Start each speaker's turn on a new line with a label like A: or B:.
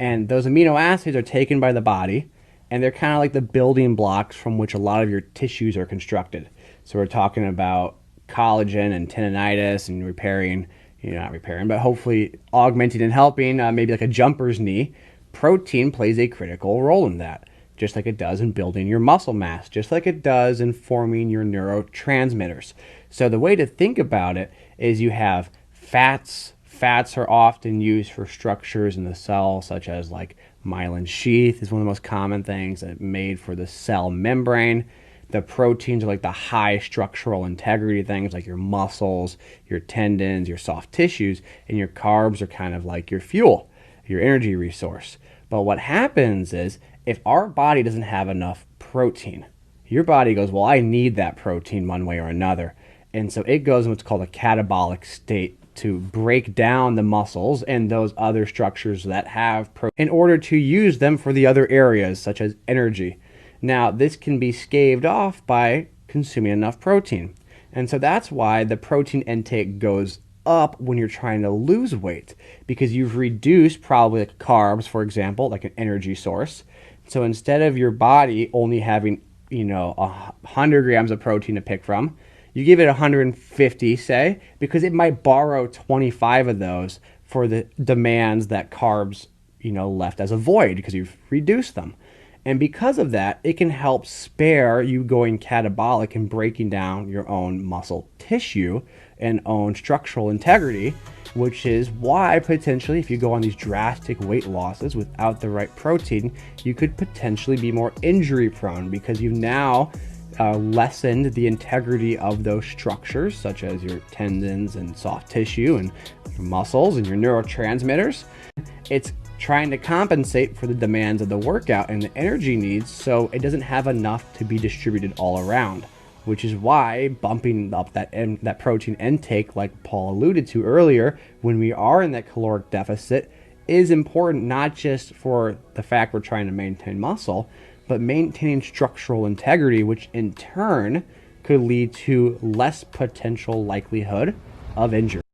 A: And those amino acids are taken by the body, and they're kind of like the building blocks from which a lot of your tissues are constructed. So we're talking about collagen and tendonitis and repairing, not repairing, but hopefully augmenting and helping, maybe like a jumper's knee. Protein plays a critical role in that, just like it does in building your muscle mass, just like it does in forming your neurotransmitters. So the way to think about it is you have fats. Fats are often used for structures in the cell, such as like myelin sheath is one of the most common things that made for the cell membrane. The proteins are like the high structural integrity things like your muscles, your tendons, your soft tissues, and your carbs are kind of like your fuel, your energy resource. But what happens is if our body doesn't have enough protein, your body goes, well, I need that protein one way or another. And so it goes in what's called a catabolic state to break down the muscles and those other structures that have protein in order to use them for the other areas, such as energy. Now, this can be staved off by consuming enough protein. And so that's why the protein intake goes up when you're trying to lose weight, because you've reduced probably like carbs, for example, like an energy source. So instead of your body only having, 100 grams of protein to pick from, you give it 150, say, because it might borrow 25 of those for the demands that carbs, left as a void because you've reduced them. And because of that, it can help spare you going catabolic and breaking down your own muscle tissue and own structural integrity, which is why potentially if you go on these drastic weight losses without the right protein, you could potentially be more injury prone because you've now lessened the integrity of those structures, such as your tendons and soft tissue and your muscles and your neurotransmitters. It's trying to compensate for the demands of the workout and the energy needs, so it doesn't have enough to be distributed all around, which is why bumping up that protein intake, like Paul alluded to earlier, when we are in that caloric deficit, is important, not just for the fact we're trying to maintain muscle, but maintaining structural integrity, which in turn could lead to less potential likelihood of injury.